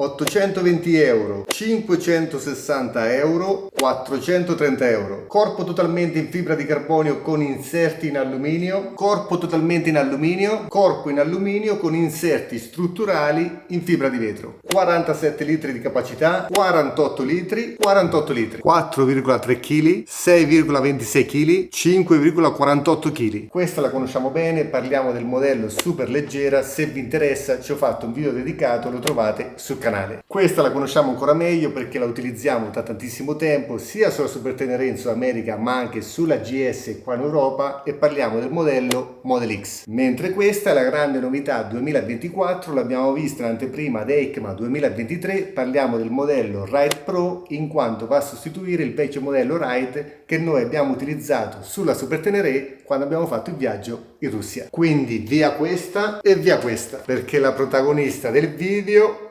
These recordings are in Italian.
820 euro, 560 euro, 430 euro. Corpo totalmente in fibra di carbonio con inserti in alluminio, corpo totalmente in alluminio, corpo in alluminio con inserti strutturali in fibra di vetro. 47 litri di capacità, 48 litri, 4,3 kg, 6,26 kg, 5,48 kg. Questa la conosciamo bene, parliamo del modello super leggera. Se vi interessa ci ho fatto un video dedicato, lo trovate sul canale. Questa la conosciamo ancora meglio perché la utilizziamo da tantissimo tempo sia sulla Super Tenere in Sud America ma anche sulla GS qua in Europa, e parliamo del modello Model X. Mentre questa è la grande novità 2024, l'abbiamo vista in anteprima ad EICMA 2023, parliamo del modello Ride Pro in quanto va a sostituire il vecchio modello Ride che noi abbiamo utilizzato sulla Super Tenere quando abbiamo fatto il viaggio in Russia. Quindi via questa e via questa, perché la protagonista del video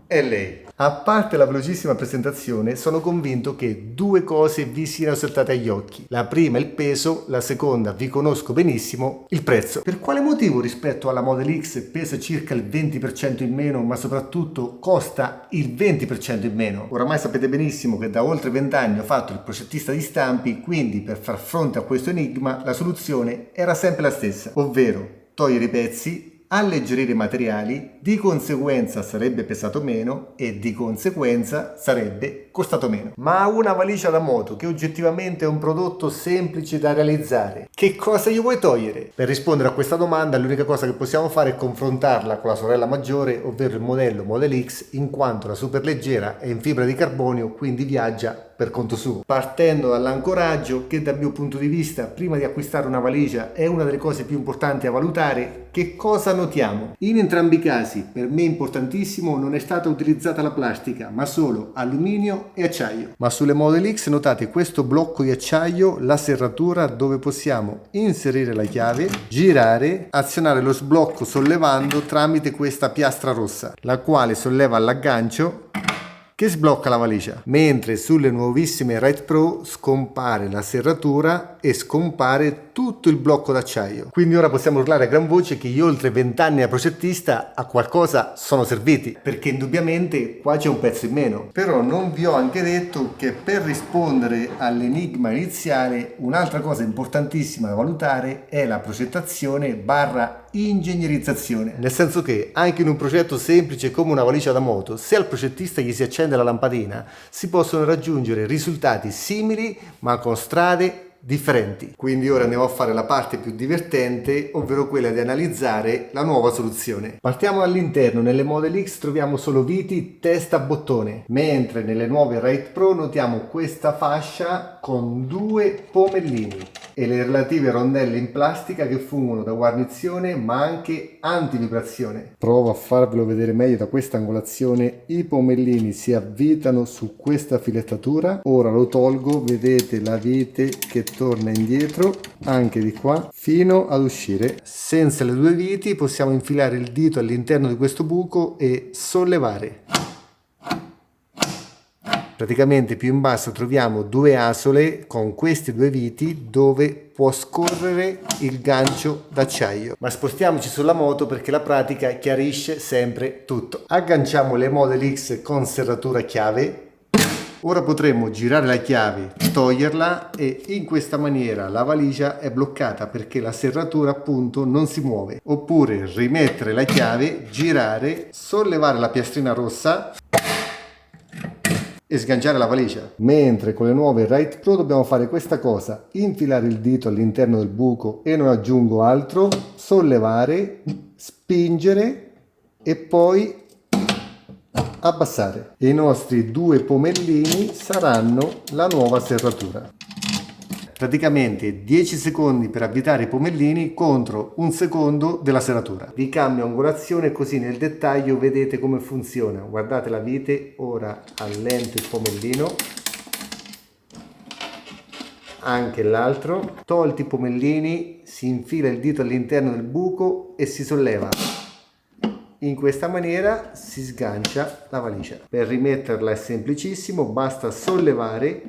è lei. A parte la velocissima presentazione, sono convinto che due cose vi siano saltate agli occhi. La prima il peso, la seconda, vi conosco benissimo, il prezzo. Per quale motivo rispetto alla Model X pesa circa il 20% in meno, ma soprattutto costa il 20% in meno? Oramai sapete benissimo che da oltre 20 anni ho fatto il progettista di stampi, quindi per far fronte a questo enigma la soluzione era sempre la stessa, ovvero togliere i pezzi, alleggerire i materiali, di conseguenza sarebbe pesato meno e di conseguenza sarebbe costato meno. Ma una valigia da moto che oggettivamente è un prodotto semplice da realizzare, che cosa gli vuoi togliere? Per rispondere a questa domanda l'unica cosa che possiamo fare è confrontarla con la sorella maggiore, ovvero il modello Model X, in quanto la superleggera è in fibra di carbonio, quindi viaggia per conto suo. Partendo dall'ancoraggio, che dal mio punto di vista prima di acquistare una valigia è una delle cose più importanti a valutare, che cosa notiamo? In entrambi i casi, per me importantissimo, non è stata utilizzata la plastica, ma solo alluminio e acciaio. Ma sulle Model X notate questo blocco di acciaio, la serratura dove possiamo inserire la chiave, girare, azionare lo sblocco sollevando tramite questa piastra rossa, la quale solleva l'aggancio che sblocca la valigia, mentre sulle nuovissime Ride Pro scompare la serratura e scompare tutto il blocco d'acciaio. Quindi ora possiamo urlare a gran voce che gli oltre 20 anni da progettista a qualcosa sono serviti, perché indubbiamente qua c'è un pezzo in meno. Però non vi ho anche detto che per rispondere all'enigma iniziale un'altra cosa importantissima da valutare è la progettazione barra ingegnerizzazione, nel senso che anche in un progetto semplice come una valigia da moto, se al progettista gli si accende la lampadina, si possono raggiungere risultati simili ma con strade differenti. Quindi ora andiamo a fare la parte più divertente, ovvero quella di analizzare la nuova soluzione. Partiamo all'interno. Nelle Model X troviamo solo viti testa bottone, mentre nelle nuove Ride Pro notiamo questa fascia con due pomellini e le relative rondelle in plastica che fungono da guarnizione ma anche antivibrazione. Provo a farvelo vedere meglio da questa angolazione. I pomellini si avvitano su questa filettatura, ora lo tolgo, vedete la vite che torna indietro anche di qua fino ad uscire. Senza le due viti possiamo infilare il dito all'interno di questo buco e sollevare. Praticamente più in basso troviamo due asole con queste due viti dove può scorrere il gancio d'acciaio. Ma spostiamoci sulla moto perché la pratica chiarisce sempre tutto. Agganciamo le Model X con serratura a chiave. Ora potremo girare la chiave, toglierla e in questa maniera la valigia è bloccata perché la serratura appunto non si muove. Oppure rimettere la chiave, girare, sollevare la piastrina rossa e sganciare la valigia. Mentre con le nuove Ride Pro dobbiamo fare questa cosa: infilare il dito all'interno del buco e non aggiungo altro, sollevare, spingere e poi abbassare. E i nostri due pomellini saranno la nuova serratura. Praticamente 10 secondi per avvitare i pomellini contro un secondo della serratura. Vi cambio angolazione così nel dettaglio vedete come funziona. Guardate la vite, ora allento il pomellino, anche l'altro, tolti i pomellini, si infila il dito all'interno del buco e si solleva. In questa maniera si sgancia la valigia. Per rimetterla è semplicissimo, basta sollevare,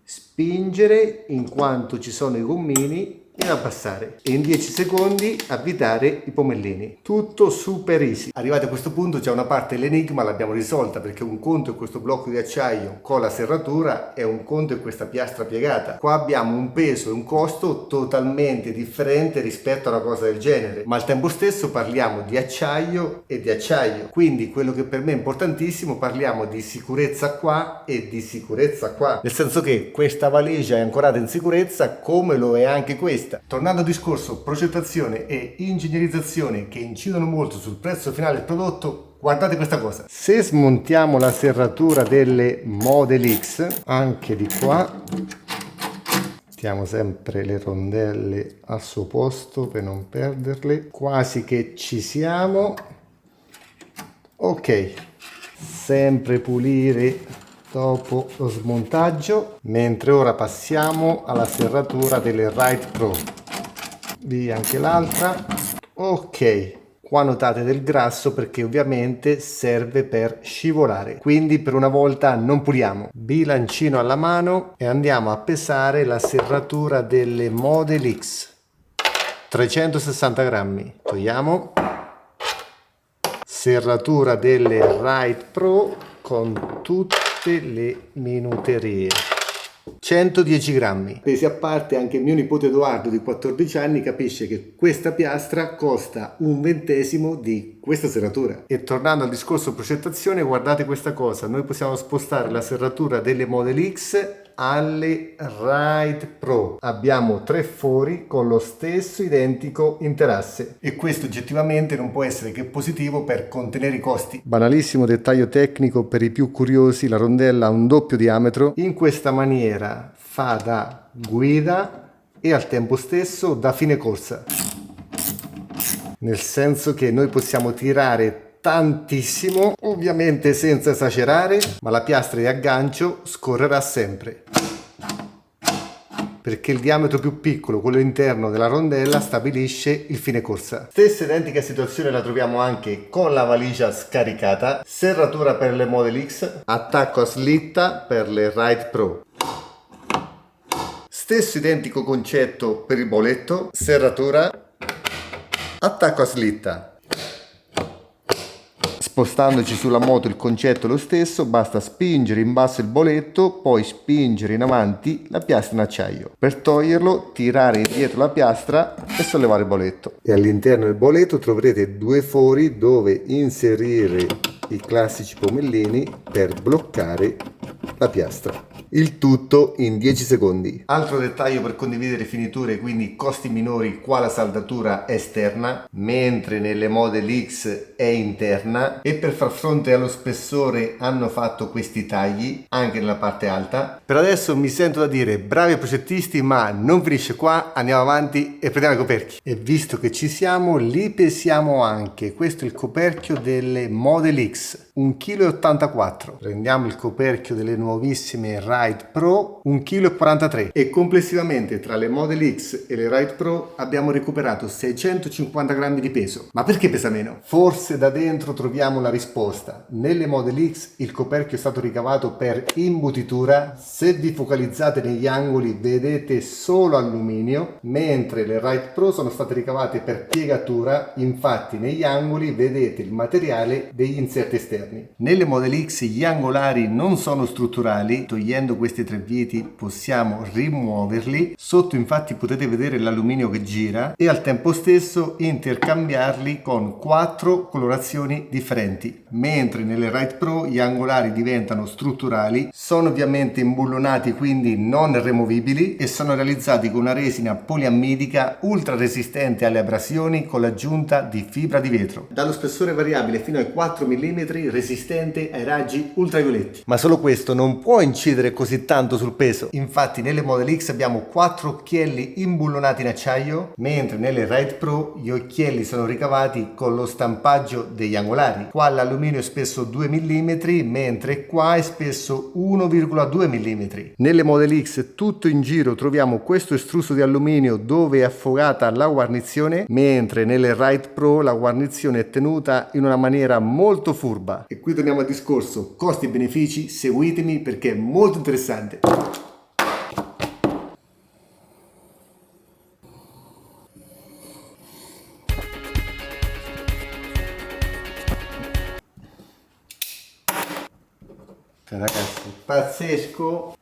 spingere in quanto ci sono i gommini e abbassare e in 10 secondi avvitare i pomellini. Tutto super easy. Arrivati a questo punto c'è una parte dell'enigma, l'abbiamo risolta, perché un conto è questo blocco di acciaio con la serratura e un conto è questa piastra piegata. Qua abbiamo un peso e un costo totalmente differente rispetto a una cosa del genere, ma al tempo stesso parliamo di acciaio e di acciaio, quindi quello che per me è importantissimo, parliamo di sicurezza qua e di sicurezza qua, nel senso che questa valigia è ancorata in sicurezza come lo è anche questa. Tornando al discorso progettazione e ingegnerizzazione che incidono molto sul prezzo finale del prodotto, guardate questa cosa. Se smontiamo la serratura delle Model X, anche di qua, mettiamo sempre le rondelle al suo posto per non perderle, quasi che ci siamo. Ok, sempre pulire dopo lo smontaggio, mentre ora passiamo alla serratura delle Ride Pro. Via anche l'altra. Ok, qua notate del grasso perché ovviamente serve per scivolare, quindi per una volta non puliamo. Bilancino alla mano e andiamo a pesare la serratura delle Model X, 360 grammi. Togliamo. Serratura delle Ride Pro con tutte le minuterie, 110 grammi. Pesi a parte, anche mio nipote Edoardo di 14 anni capisce che questa piastra costa 1/20 di questa serratura. E tornando al discorso progettazione, guardate questa cosa, noi possiamo spostare la serratura delle Model X alle Ride Pro. Abbiamo 3 fori con lo stesso identico interasse e questo oggettivamente non può essere che positivo per contenere i costi. Banalissimo dettaglio tecnico per i più curiosi, la rondella ha un doppio diametro, in questa maniera fa da guida e al tempo stesso da fine corsa, nel senso che noi possiamo tirare tantissimo, ovviamente senza esagerare, ma la piastra di aggancio scorrerà sempre, perché il diametro più piccolo, quello interno della rondella, stabilisce il fine corsa. Stessa identica situazione la troviamo anche con la valigia scaricata, serratura per le Model X, attacco a slitta per le Ride Pro. Stesso identico concetto per il boletto, serratura, attacco a slitta. Spostandoci sulla moto il concetto è lo stesso, basta spingere in basso il boletto, poi spingere in avanti la piastra in acciaio. Per toglierlo, tirare indietro la piastra e sollevare il boletto. E all'interno del boletto troverete 2 fori dove inserire i classici pomellini per bloccare la piastra. Il tutto in 10 secondi. Altro dettaglio per condividere finiture, quindi costi minori, qua la saldatura è esterna, mentre nelle Model X è interna, e per far fronte allo spessore hanno fatto questi tagli anche nella parte alta. Per adesso mi sento da dire bravi progettisti, ma non finisce qua, andiamo avanti e prendiamo i coperchi. E visto che ci siamo, li pesiamo anche. Questo è il coperchio delle Model X, 1,84 kg. Prendiamo il coperchio delle nuovissime Ride Pro, 1,43 kg, e complessivamente tra le Model X e le Ride Pro abbiamo recuperato 650 grammi di peso. Ma perché pesa meno? Forse da dentro troviamo la risposta. Nelle Model X il coperchio è stato ricavato per imbutitura, se vi focalizzate negli angoli vedete solo alluminio, mentre le Ride Pro sono state ricavate per piegatura, infatti negli angoli vedete il materiale degli inserti esterni. Nelle Model X gli angolari non sono strutturali, togliendo questi 3 viti possiamo rimuoverli. Sotto infatti potete vedere l'alluminio che gira e al tempo stesso intercambiarli con 4 colorazioni differenti, mentre nelle Ride Pro gli angolari diventano strutturali, sono ovviamente imbullonati, quindi non removibili, e sono realizzati con una resina poliammidica ultra resistente alle abrasioni con l'aggiunta di fibra di vetro, dallo spessore variabile fino ai 4 mm, resistente ai raggi ultravioletti. Ma solo questo non può incidere così tanto sul peso. Infatti nelle Model X abbiamo 4 occhielli imbullonati in acciaio, mentre nelle Ride Pro gli occhielli sono ricavati con lo stampaggio degli angolari. Qua l'alluminio è spesso 2 mm, mentre qua è spesso 1,2 mm. Nelle Model X tutto in giro troviamo questo estruso di alluminio dove è affogata la guarnizione, mentre nelle Ride Pro la guarnizione è tenuta in una maniera molto furba. E qui torniamo al discorso costi e benefici, seguitemi perché è molto interessante. Ragazzi, pazzesco.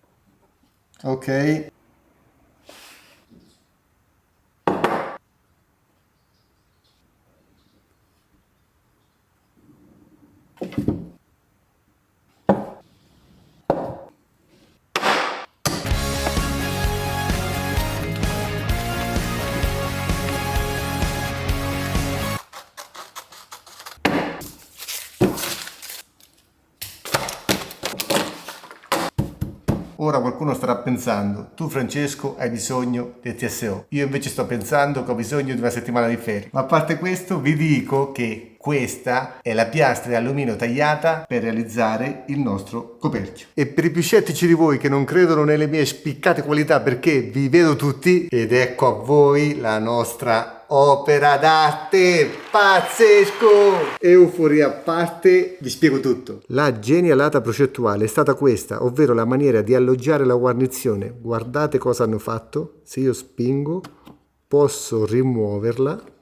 Ok. Ora qualcuno starà pensando, tu Francesco hai bisogno del TSO, io invece sto pensando che ho bisogno di una settimana di ferie. Ma a parte questo vi dico che questa è la piastra di alluminio tagliata per realizzare il nostro coperchio. E per i più scettici di voi che non credono nelle mie spiccate qualità perché vi vedo tutti, ed ecco a voi la nostra opera d'arte, pazzesco! Euforia a parte, vi spiego tutto. La genialata procettuale è stata questa, ovvero la maniera di alloggiare la guarnizione. Guardate cosa hanno fatto. Se io spingo, posso rimuoverla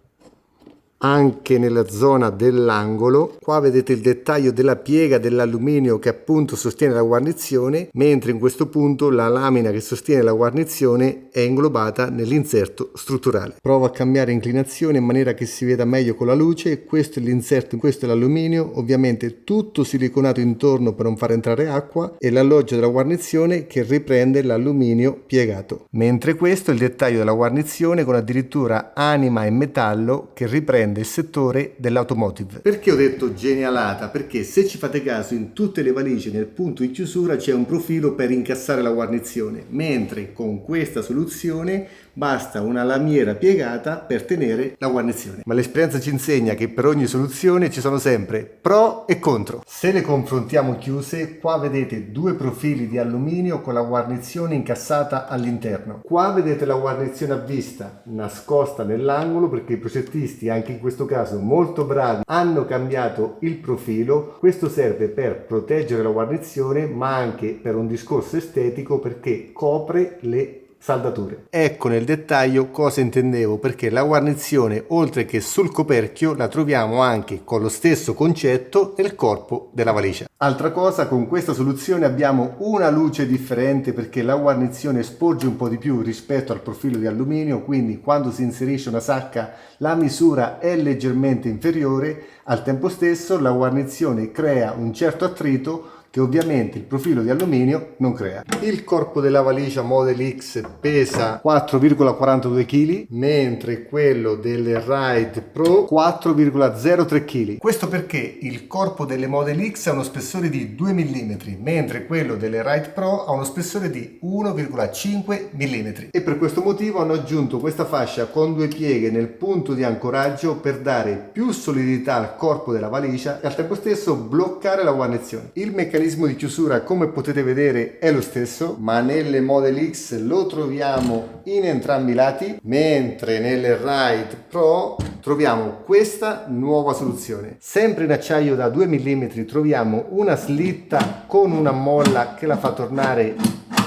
anche nella zona dell'angolo. Qua vedete il dettaglio della piega dell'alluminio che appunto sostiene la guarnizione, mentre in questo punto la lamina che sostiene la guarnizione è inglobata nell'inserto strutturale. Provo a cambiare inclinazione in maniera che si veda meglio con la luce. Questo è l'inserto, questo è l'alluminio, ovviamente tutto siliconato intorno per non far entrare acqua, e l'alloggio della guarnizione che riprende l'alluminio piegato, mentre questo è il dettaglio della guarnizione con addirittura anima e metallo che riprende il settore dell'automotive. Perché ho detto genialata? Perché se ci fate caso in tutte le valigie nel punto di chiusura c'è un profilo per incassare la guarnizione, mentre con questa soluzione basta una lamiera piegata per tenere la guarnizione. Ma l'esperienza ci insegna che per ogni soluzione ci sono sempre pro e contro. Se le confrontiamo chiuse, qua vedete due profili di alluminio con la guarnizione incassata all'interno. Qua vedete la guarnizione a vista nascosta nell'angolo perché i progettisti, anche in questo caso molto bravi, hanno cambiato il profilo. Questo serve per proteggere la guarnizione ma anche per un discorso estetico perché copre le saldature. Ecco nel dettaglio cosa intendevo, perché la guarnizione oltre che sul coperchio la troviamo anche con lo stesso concetto nel corpo della valigia. Altra cosa, con questa soluzione abbiamo una luce differente perché la guarnizione sporge un po' di più rispetto al profilo di alluminio, quindi quando si inserisce una sacca la misura è leggermente inferiore. Al tempo stesso la guarnizione crea un certo attrito che ovviamente il profilo di alluminio non crea. Il corpo della valigia Model X pesa 4,42 kg, mentre quello delle Ride Pro 4,03 kg. Questo perché il corpo delle Model X ha uno spessore di 2 mm, mentre quello delle Ride Pro ha uno spessore di 1,5 mm. E per questo motivo hanno aggiunto questa fascia con due pieghe nel punto di ancoraggio per dare più solidità al corpo della valigia e al tempo stesso bloccare la guarnizione. Il meccanismo di chiusura, come potete vedere, è lo stesso, ma nelle Model X lo troviamo in entrambi i lati, mentre nelle Ride Pro troviamo questa nuova soluzione. Sempre in acciaio da 2 mm troviamo una slitta con una molla che la fa tornare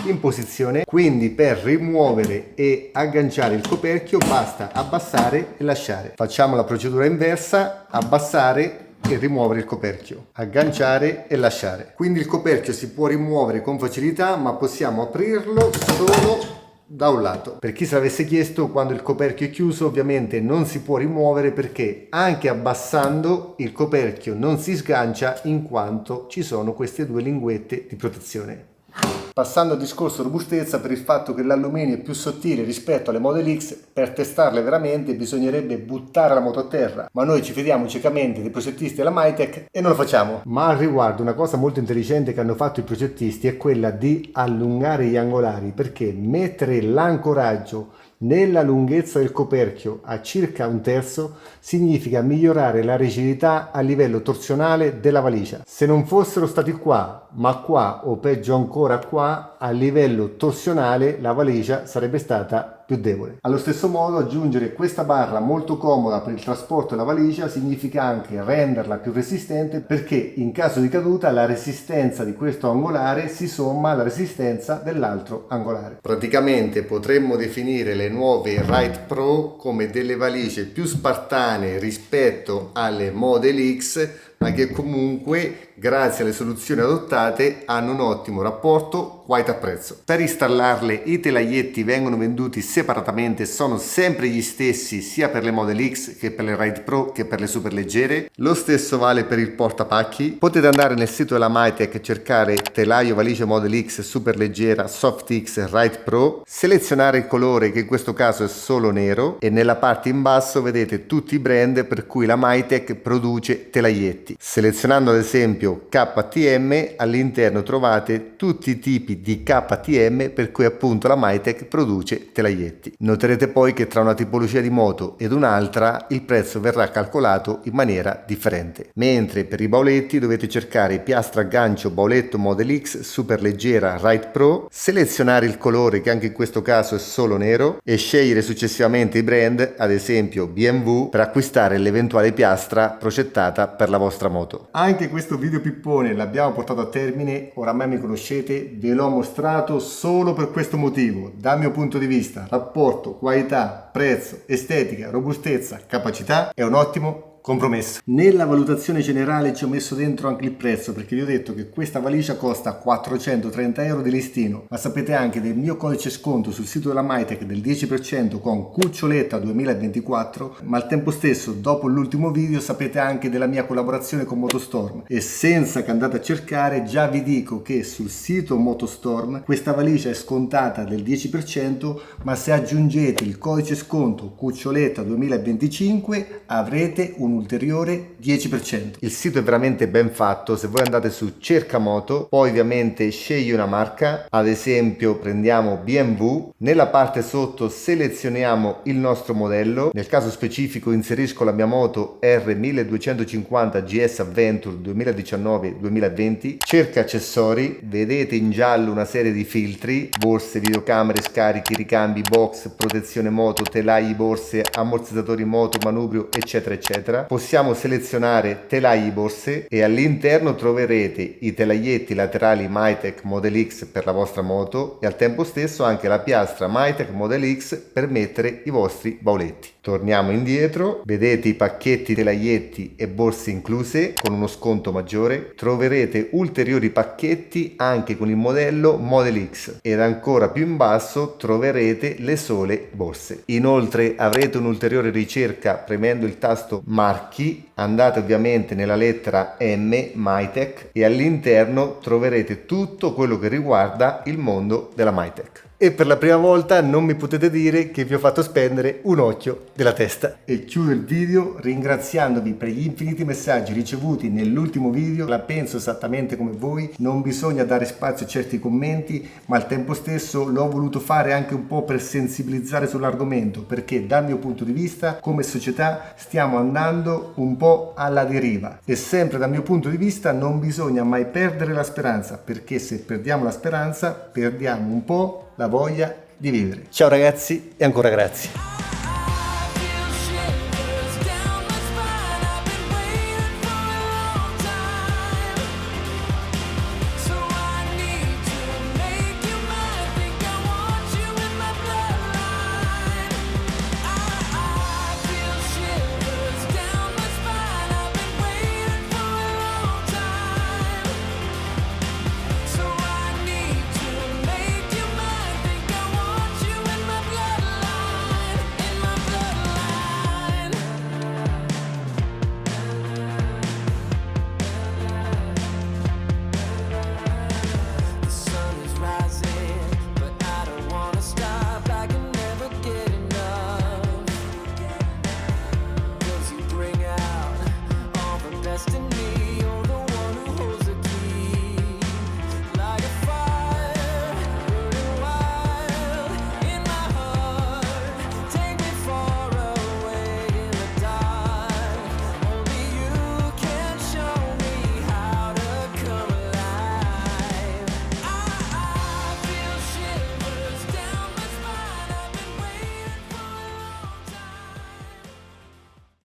in posizione, quindi per rimuovere e agganciare il coperchio basta abbassare e lasciare. Facciamo la procedura inversa: abbassare e rimuovere il coperchio, agganciare e lasciare. Quindi il coperchio si può rimuovere con facilità, ma possiamo aprirlo solo da un lato. Per chi se l'avesse chiesto, quando il coperchio è chiuso ovviamente non si può rimuovere perché anche abbassando il coperchio non si sgancia in quanto ci sono queste due linguette di protezione. Passando al discorso robustezza, per il fatto che l'alluminio è più sottile rispetto alle Model X, per testarle veramente bisognerebbe buttare la moto a terra, ma noi ci fidiamo ciecamente dei progettisti della Mitec e non lo facciamo. Ma al riguardo una cosa molto intelligente che hanno fatto i progettisti è quella di allungare gli angolari, perché mettere l'ancoraggio nella lunghezza del coperchio a circa 1/3 significa migliorare la rigidità a livello torsionale della valigia. Se non fossero stati qua, ma qua o peggio ancora qua, a livello torsionale la valigia sarebbe stata più debole. Allo stesso modo, aggiungere questa barra molto comoda per il trasporto della valigia significa anche renderla più resistente, perché in caso di caduta la resistenza di questo angolare si somma alla resistenza dell'altro angolare. Praticamente potremmo definire le nuove Ride Pro come delle valigie più spartane rispetto alle Model X, ma che comunque grazie alle soluzioni adottate hanno un ottimo rapporto qualità-prezzo. Per installarle i telaietti vengono venduti separatamente, sono sempre gli stessi sia per le Model X che per le Ride Pro che per le superleggere. Lo stesso vale per il portapacchi. Potete andare nel sito della Mytek e cercare telaio valigia Model X superleggera Soft X Ride Pro, selezionare il colore che in questo caso è solo nero e nella parte in basso vedete tutti i brand per cui la Mytek produce telaietti. Selezionando ad esempio KTM, all'interno trovate tutti i tipi di KTM per cui appunto la Mytek produce telaietti. Noterete poi che tra una tipologia di moto ed un'altra il prezzo verrà calcolato in maniera differente. Mentre per i bauletti dovete cercare piastra a gancio bauletto Model X superleggera Ride Pro, selezionare il colore che anche in questo caso è solo nero e scegliere successivamente i brand, ad esempio BMW, per acquistare l'eventuale piastra progettata per la vostra moto. Anche questo video pippone l'abbiamo portato a termine, oramai mi conoscete, ve l'ho mostrato solo per questo motivo. Dal mio punto di vista, rapporto qualità, prezzo, estetica, robustezza, capacità è un ottimo compromesso. Nella valutazione generale ci ho messo dentro anche il prezzo, perché vi ho detto che questa valigia costa 430 euro di listino, ma sapete anche del mio codice sconto sul sito della Mytek del 10% con Cuccioletta 2024, ma al tempo stesso dopo l'ultimo video sapete anche della mia collaborazione con Motostorm e senza che andate a cercare già vi dico che sul sito Motostorm questa valigia è scontata del 10%, ma se aggiungete il codice sconto Cuccioletta 2025 avrete un ulteriore 10%. Il sito è veramente ben fatto. Se voi andate su cerca moto, poi ovviamente scegli una marca, ad esempio prendiamo BMW, nella parte sotto selezioniamo il nostro modello, nel caso specifico inserisco la mia moto R1250 GS Adventure 2019-2020, cerca accessori, vedete in giallo una serie di filtri, borse, videocamere, scarichi, ricambi, box, protezione moto, telai, borse, ammortizzatori moto, manubrio eccetera eccetera. Possiamo selezionare telai borse e all'interno troverete i telaietti laterali Mytek Model X per la vostra moto e al tempo stesso anche la piastra Mytek Model X per mettere i vostri bauletti. Torniamo indietro, vedete i pacchetti telaietti e borse incluse con uno sconto maggiore, troverete ulteriori pacchetti anche con il modello Model X ed ancora più in basso troverete le sole borse. Inoltre avrete un'ulteriore ricerca premendo il tasto marchi, andate ovviamente nella lettera M Mytek e all'interno troverete tutto quello che riguarda il mondo della Mytek. E per la prima volta non mi potete dire che vi ho fatto spendere un occhio della testa. E chiudo il video ringraziandovi per gli infiniti messaggi ricevuti nell'ultimo video. La penso esattamente come voi, non bisogna dare spazio a certi commenti, ma al tempo stesso l'ho voluto fare anche un po' per sensibilizzare sull'argomento, perché dal mio punto di vista come società stiamo andando un po' alla deriva e sempre dal mio punto di vista non bisogna mai perdere la speranza, perché se perdiamo la speranza perdiamo un po' la voglia di vivere. Ciao ragazzi e ancora grazie.